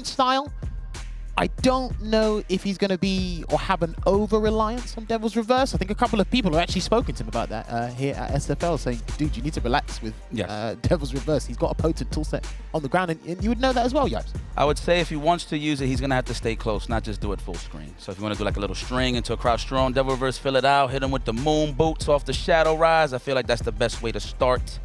different style. I don't know if he's going to be or have an over-reliance on Devil's Reverse. I think a couple of people have actually spoken to him about that here at SFL, saying, dude, you need to relax with Devil's Reverse. He's got a potent toolset on the ground, and you would know that as well, Yipes. I would say if he wants to use it, he's going to have to stay close, not just do it full screen. So if you want to do like a little string into a crouch throw, Devil Reverse, fill it out, hit him with the moon boots off the Shadow Rise. I feel like that's the best way to start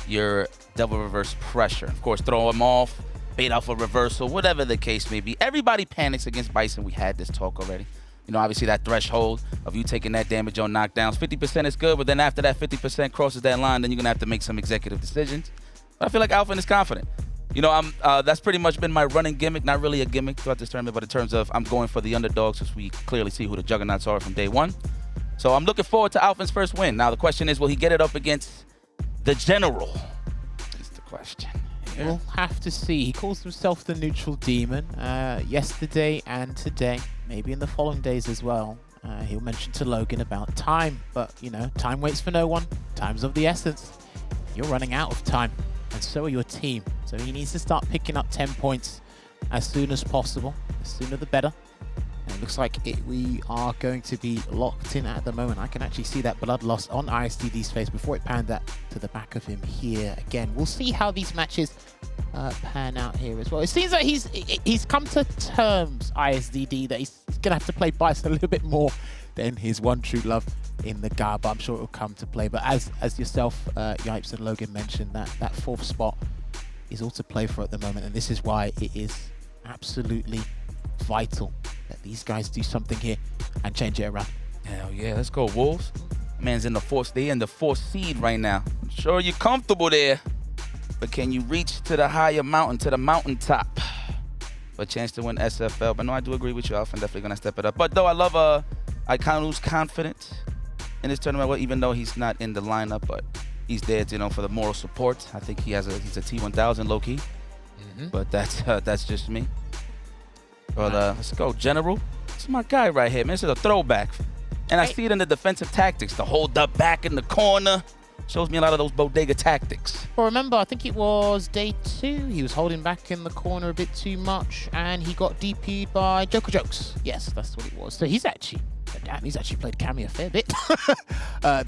your Devil Reverse pressure. Of course, throw him off, bait out for reversal, whatever the case may be. Everybody panics against Bison. We had this talk already. You know, obviously that threshold of you taking that damage on knockdowns, 50% is good, but then after that 50% crosses that line, then you're going to have to make some executive decisions. But I feel like Alphen is confident. You know, that's pretty much been my running gimmick, not really a gimmick throughout this tournament, but in terms of I'm going for the underdogs, since we clearly see who the juggernauts are from day one. So I'm looking forward to Alphen's first win. Now the question is, will he get it up against the General? Is the question. We'll have to see. He calls himself the neutral demon yesterday and today, maybe in the following days as well. He'll mention to Logan about time, but you know, time waits for no one. Time's of the essence. You're running out of time, and so are your team. So he needs to start picking up 10 points as soon as possible. The sooner the better. And it looks like we are going to be locked in at the moment. I can actually see that blood loss on ISTD's face before it panned that to the back of him here. Again, we'll see how these matches pan out here as well. It seems like he's come to terms, ISDD, that he's going to have to play Bison a little bit more than his one true love in the guard, but I'm sure it will come to play. But as yourself, Yipes and Logan mentioned, that fourth spot is all to play for at the moment, and this is why it is absolutely vital that these guys do something here and change it around. Hell yeah, let's go Wolves. Man's in the fourth, they in the fourth seed right now. I'm sure you're comfortable there, but can you reach to the higher mountain, to the mountaintop for a chance to win SFL? But no, I do agree with you, Alphen, definitely gonna step it up. But though I love Ikanu's confidence in this tournament, well, even though he's not in the lineup, but he's there, you know, for the moral support. I think he's a T1000 low key, but that's just me. But let's go, General. This is my guy right here, man. This is a throwback. And I see it in the defensive tactics. The hold up back in the corner. Shows me a lot of those bodega tactics. Well, remember, I think it was day 2. He was holding back in the corner a bit too much, and he got DP'd by Joker Jokes. Yes, that's what it was. So he's actually played Cammy a fair bit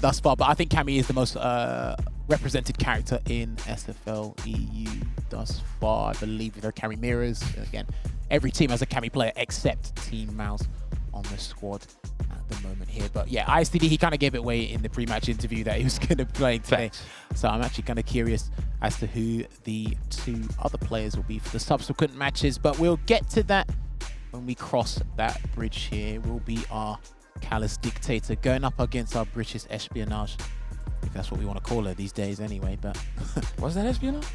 thus far. But I think Cammy is the most represented character in SFL EU thus far. I believe there are Cammy mirrors. Again, every team has a Cammy player except Team Mouse on the squad at the moment here. But yeah, ISTD, he kind of gave it away in the pre-match interview that he was going to play today. So I'm actually kind of curious as to who the 2 other players will be for the subsequent matches. But we'll get to that when we cross that bridge here. Will be our callous dictator going up against our British espionage. If that's what we want to call her these days anyway. But was that espionage?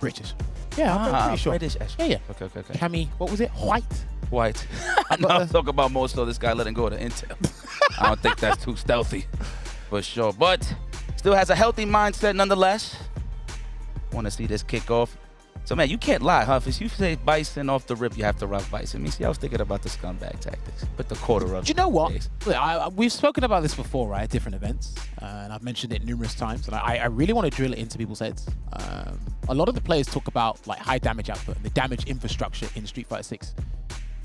British. Yeah, I'm pretty sure. British espionage. Yeah. Okay. Cammy, what was it? White. I'm talking about more so this guy letting go of the intel. I don't think that's too stealthy, for sure. But still has a healthy mindset nonetheless. Want to see this kick off. So, man, you can't lie, huh? If you say Bison off the rip, you have to rock Bison. I mean, see, I was thinking about the scumbag tactics. Put the quarter up. Do you know what? We've spoken about this before, right? At different events. And I've mentioned it numerous times. And I really want to drill it into people's heads. A lot of the players talk about like high damage output and the damage infrastructure in Street Fighter 6.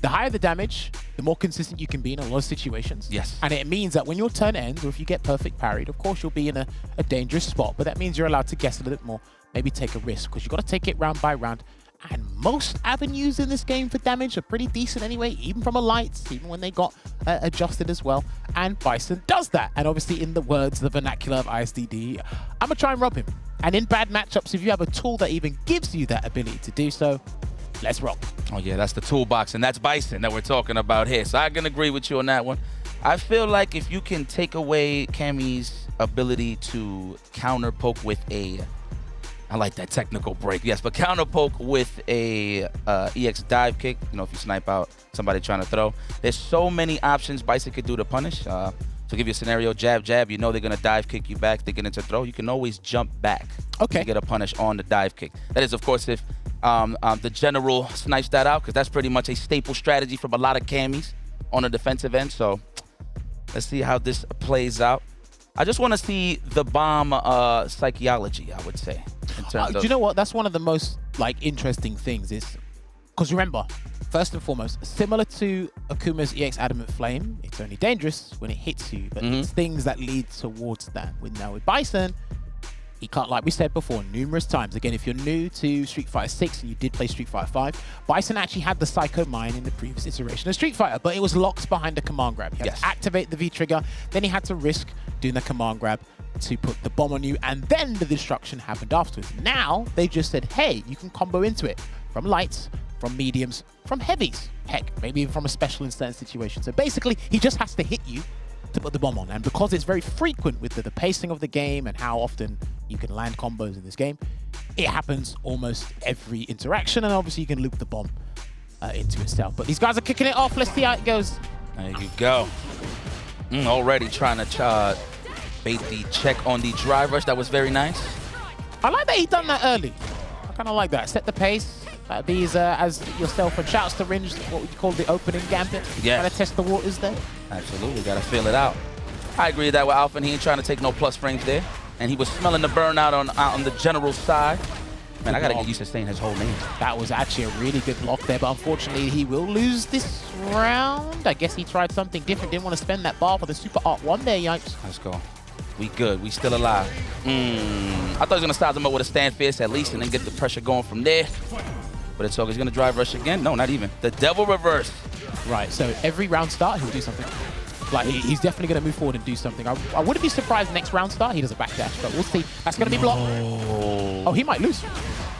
The higher the damage, the more consistent you can be in a lot of situations. Yes. And it means that when your turn ends, or if you get perfect parried, of course you'll be in a dangerous spot. But that means you're allowed to guess a little bit more. Maybe take a risk, because you've got to take it round by round. And most avenues in this game for damage are pretty decent anyway, even from a lights, even when they got adjusted as well. And Bison does that. And obviously, in the words, the vernacular of ISDD, I'm going to try and rob him. And in bad matchups, if you have a tool that even gives you that ability to do so, let's rock. Oh, yeah, that's the toolbox, and that's Bison that we're talking about here. So I can agree with you on that one. I feel like if you can take away Cammy's ability to counter poke with I like that technical break. Yes, but counter poke with a EX dive kick. You know, if you snipe out somebody trying to throw. There's so many options Bison could do to punish. To give you a scenario, jab, jab, you know they're going to dive kick you back. They get into throw. You can always jump back. Okay. To get a punish on the dive kick. That is, of course, if the general snipes that out, because that's pretty much a staple strategy from a lot of Cammys on the defensive end. So let's see how this plays out. I just want to see the bomb psychology, I would say. In terms do you know what? That's one of the most like interesting things is, because remember, first and foremost, similar to Akuma's EX Adamant Flame, it's only dangerous when it hits you, but it's things that lead towards that. With Bison, he can't, like we said before, numerous times. Again, if you're new to Street Fighter 6 and you did play Street Fighter 5, Bison actually had the Psycho Mine in the previous iteration of Street Fighter, but it was locked behind a command grab. He had to activate the V-trigger, then he had to risk doing the command grab to put the bomb on you, and then the destruction happened afterwards. Now, they just said, hey, you can combo into it from lights, from mediums, from heavies. Heck, maybe even from a special in certain situations. So basically, he just has to hit you to put the bomb on. And because it's very frequent with the pacing of the game and how often you can land combos in this game, it happens almost every interaction, and obviously you can loop the bomb into itself. But these guys are kicking it off. Let's see how it goes. There you go. Already trying to bait the check on the drive rush. That was very nice. I like that he done that early. I kind of like that. Set the pace. These, as yourself, and shouts to Ringe, what would you call the opening gambit? Yeah. Gotta test the waters there. Absolutely, gotta feel it out. I agree with that with Alphen. He ain't trying to take no plus frames there. And he was smelling the burnout on the general side. Man, I gotta get used to saying his whole name. That was actually a really good block there, but unfortunately he will lose this round. I guess he tried something different, didn't want to spend that bar for the Super Art 1 there, yikes. Let's go. We good, we still alive. I thought he was gonna start him up with a stand fist at least and then get the pressure going from there. But it's all, he's gonna drive rush again? No, not even. The devil reverse. Right, so every round start, he'll do something. Like, he's definitely gonna move forward and do something. I wouldn't be surprised next round start, he does a backdash, but we'll see. That's gonna be blocked. Oh, he might lose.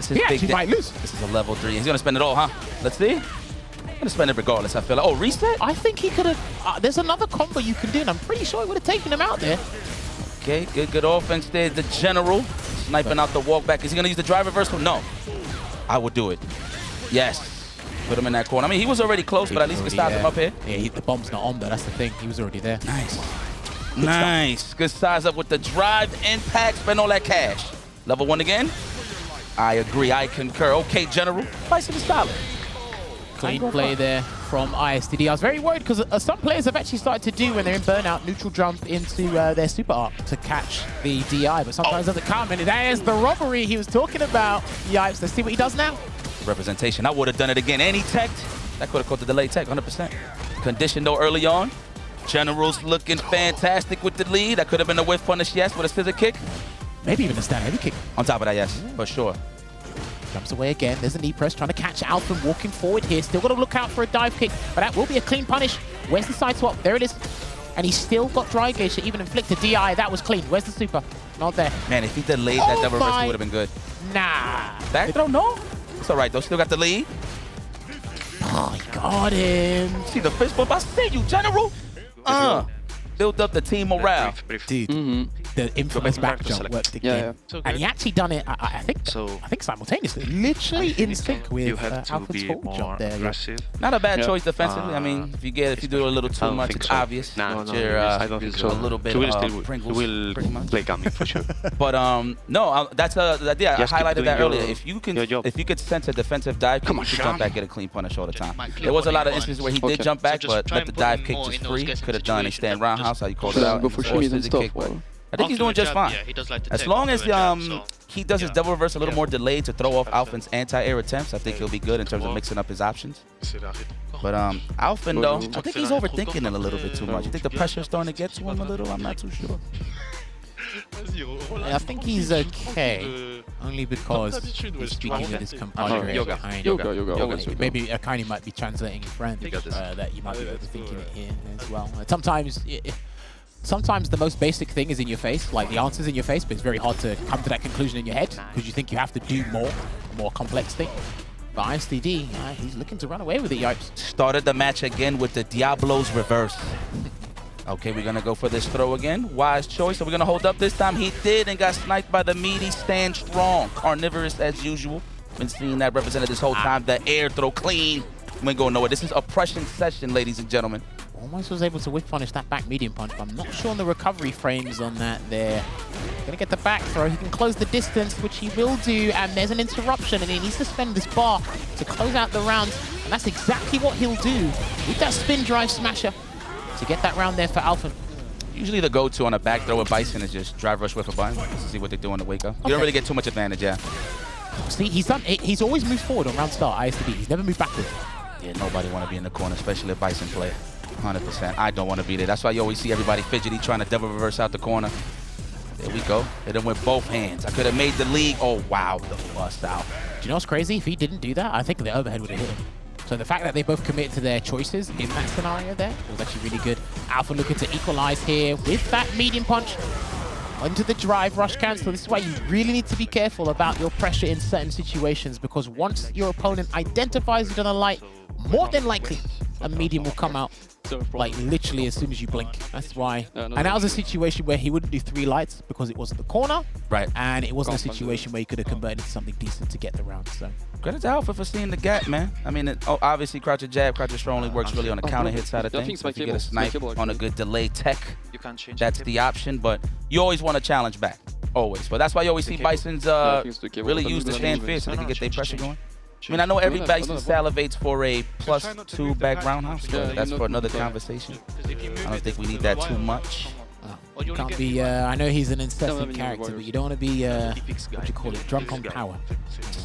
He actually might lose. This is a level 3. He's gonna spend it all, huh? Let's see. I'm gonna spend it regardless, I feel like. Oh, reset? I think he could have, there's another combo you can do, and I'm pretty sure he would have taken him out there. Okay, good offense there. The general sniping out the walk back. Is he gonna use the drive reversal? No. I would do it. Yes. Put him in that corner. I mean, he was already close, but at least he can start him up here. Yeah, the bomb's not on though. That's the thing. He was already there. Nice. Nice. Good size up with the drive impact. Spend all that cash. Level 1 again. I agree. I concur. Okay, General. Bison is solid. Clean play there from ISTD. I was very worried because some players have actually started to do when they're in burnout, neutral jump into their super art to catch the DI, but sometimes it doesn't come. And there's the robbery he was talking about. Yipes. Let's see what he does now. Representation. I would have done it again. And he teched. That could have caught the delay tech, 100%. Condition though early on. General's looking fantastic with the lead. That could have been a whiff punish, yes, with a scissor kick. Maybe even a stand heavy kick. On top of that, yes, for sure. Jumps away again. There's a knee press trying to catch Alphen walking forward here. Still got to look out for a dive kick, but that will be a clean punish. Where's the side swap? There it is. And he's still got dry gauge to even inflict a DI. That was clean. Where's the super? Not there. Man, if he delayed that double reverse, it would have been good. Nah. Back throw? No. It's all right, though. Still got the lead. Oh, he got him. See the fist bump? I see you, General. Build up the team morale. Dude, the infamous back jump worked again. And he actually done it, I think simultaneously. Literally in sync with Alphen's full jump there. Aggressive. Not a bad choice defensively. I mean, if you do a little too much, it's obvious. No, I don't think so. A little bit Pringles, he will play Cammy for sure. But no, that's I highlighted that earlier. If you could sense a defensive dive, you should jump back, get a clean punish all the time. There was a lot of instances where he did jump back, but let the dive kick just free. Could have done a stand roundhouse, how you called it out. Go for shimmies and stuff. I think he's doing just fine. As long as he does his double reverse a little more delayed to throw off Alphen's anti-air attempts, I think he'll be good in terms of mixing up his options. But Alphen, though, I think he's overthinking it a little bit too much. You think the pressure's starting to get to him a little? I'm not too sure. I think he's okay, only because he's speaking with his compadre behind. Yoga. Maybe Akane might be translating in French, that you might be overthinking it here as well. Sometimes the most basic thing is in your face, like the answer's in your face, but it's very hard to come to that conclusion in your head because you think you have to do a more complex thing. But ISTD, he's looking to run away with it, yipes. Started the match again with the Diablo's reverse. Okay, we're going to go for this throw again. Wise choice. Are we going to hold up this time? He did and got sniped by the meaty Stand Strong. Carnivorous as usual. Been seeing that represented this whole time. The air throw clean. We ain't going nowhere. This is oppression session, ladies and gentlemen. Almost was able to whiff punish that back medium punch, but I'm not sure on the recovery frames on that there. Gonna get the back throw. He can close the distance, which he will do, and there's an interruption, and he needs to spend this bar to close out the round, and that's exactly what he'll do with that spin drive smasher to get that round there for Alphen. Usually the go-to on a back throw with Bison is just drive rush with a button. Let's see what they do on the wake up. You don't really get too much advantage, yeah. See, he's always moved forward on round start, ISTB. He's never moved backward. Yeah, nobody want to be in the corner, especially a Bison player. 100%. I don't want to be there. That's why you always see everybody fidgety trying to devil reverse out the corner. There we go. Hit him with both hands. I could have made the league. Oh, wow. The bust out. Do you know what's crazy? If he didn't do that, I think the overhead would have hit him. So the fact that they both committed to their choices in that scenario there was actually really good. Alphen looking to equalize here with that medium punch onto the drive rush cancel. This is why you really need to be careful about your pressure in certain situations, because once your opponent identifies it on a light, more than likely a medium will come out like literally as soon as you blink. That's why. And that was a situation where he wouldn't do 3 lights because it wasn't the corner. Right. And it wasn't a situation where he could have converted into something decent to get the round. So credit to Alpha for seeing the gap, man. I mean, obviously crouch jab, crouch strong only works really on the counter hit side of things. So if you get a snipe on a good delay tech, that's the option. But you always want to challenge back, always. But that's why you always see Bison's really use the stand fierce so they can get their pressure going. I mean, I know every Bison salivates for a +2 back roundhouse, but that's for another conversation. I don't think we need that too much. Can't be, I know he's an incessant character, but you don't want to be, what do you call it, drunk on power.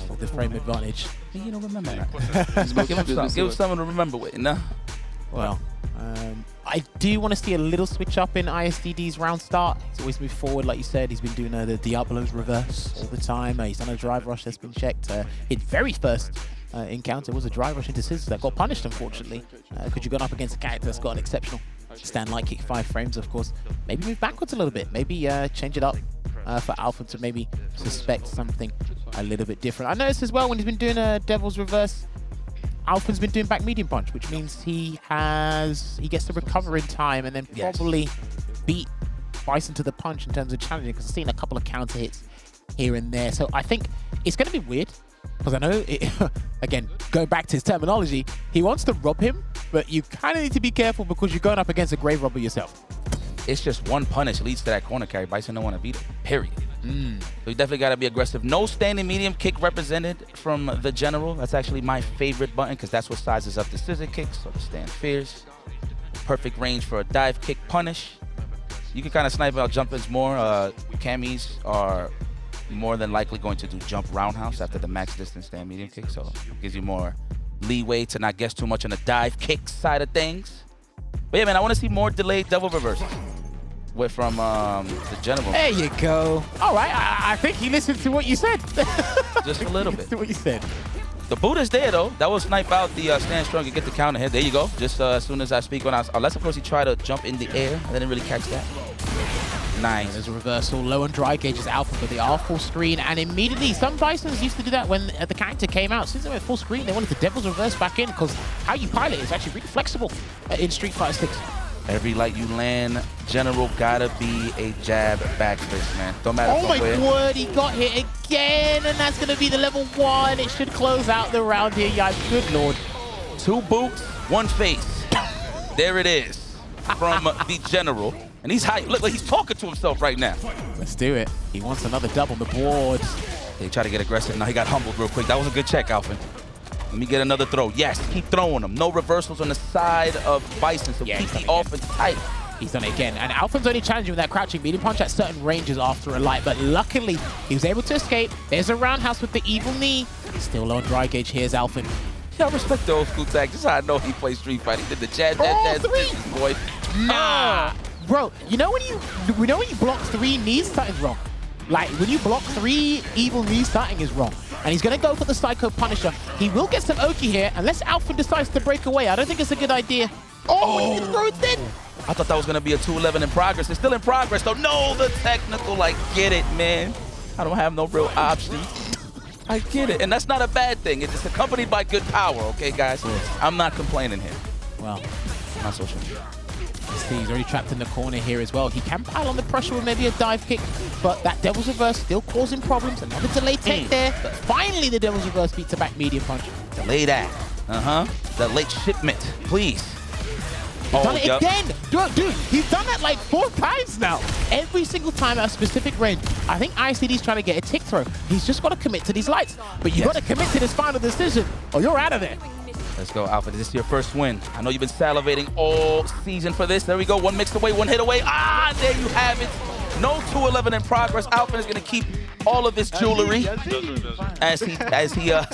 With the frame advantage. You don't remember that. Give him something to remember with, no? Well, I do want to see a little switch up in ISTD's round start. He's always moved forward, like you said. He's been doing the Diablo's reverse all the time. He's done a drive rush that's been checked. His very first encounter was a drive rush into scissors that got punished, unfortunately. Because you've gone up against a character that's got an exceptional stand light kick 5 frames, of course. Maybe move backwards a little bit. Maybe change it up for Alphen to maybe suspect something a little bit different. I noticed as well when he's been doing a Devil's Reverse, Alphen's been doing back medium punch, which means he gets to recover in time and then probably beat Bison to the punch in terms of challenging, because I've seen a couple of counter hits here and there. So I think it's going to be weird, because I know, again, going back to his terminology, he wants to rob him, but you kind of need to be careful because you're going up against a grave robber yourself. It's just one punish leads to that corner carry. Bison don't want to beat it, period. So you definitely got to be aggressive. No standing medium kick represented from the general. That's actually my favorite button because that's what sizes up the scissor kicks or the stand fierce. Perfect range for a dive kick punish. You can kind of snipe out jump-ins more. Cammys are more than likely going to do jump roundhouse after the max distance stand medium kick, so it gives you more leeway to not guess too much on the dive kick side of things. But yeah, man, I want to see more delayed double reverses from the general. There you go. All right, I think he listened to what you said. Just a little bit. To what you said. The boot is there, though. That will snipe out the stand strong and get the counter hit. There you go. Just as soon as I speak, unless, of course, he tried to jump in the air. I didn't really catch that. Nice. There's a reversal. Low on dry gauge is Alphen, but they are full screen. And immediately, some Bisons used to do that when the character came out. Since they went full screen, they wanted the Devil's Reverse back in, because how you pilot is actually really flexible in Street Fighter 6. Every light you land, general gotta be a jab back fist, man. Don't matter. Oh my word, he got hit again, and that's gonna be the level 1. It should close out the round here, guys. Good lord. 2 boots, 1 face. There it is from the general. And he's high. Look, he's talking to himself right now. Let's do it. He wants another double on the board. They try to get aggressive. Now he got humbled real quick. That was a good check, Alphen. Let me get another throw. Yes, keep throwing them. No reversals on the side of Bison, so keep the offense tight. He's done it again. And Alphen's only challenging with that crouching medium punch at certain ranges after a light, but luckily he was able to escape. There's a roundhouse with the evil knee. Still low on dry gauge. Here's Alphen. Yeah, I respect the old school tag. This is how I know he plays Street Fighter. He did the jab, boy. Nah. Bro, you know when you block 3 knees, something's wrong. Like, when you block 3 evil knees, something is wrong. And he's going to go for the Psycho Punisher. He will get some Oki here, unless Alphen decides to break away. I don't think it's a good idea. Oh, he throws it in. I thought that was going to be a 211 in progress. It's still in progress, though. No, the technical, like, get it, man. I don't have no real options. I get it. And that's not a bad thing. It's accompanied by good power, okay, guys? I'm not complaining here. Well, not so sure. He's already trapped in the corner here as well. He can pile on the pressure with maybe a dive kick, but that Devil's Reverse still causing problems. Another delay take there, but finally the Devil's Reverse beats a back medium punch. Delay that. The late shipment, please. He's done it again. Dude, he's done that like 4 times now. Every single time at a specific range. I think ICD's trying to get a tick throw. He's just got to commit to these lights, but you got to commit to this final decision or you're out of there. Let's go, Alphen. This is your first win. I know you've been salivating all season for this. There we go. 1 mix away, 1 hit away. Ah, there you have it. No 211 in progress. Alphen is going to keep all of his jewelry as he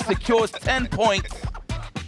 secures 10 points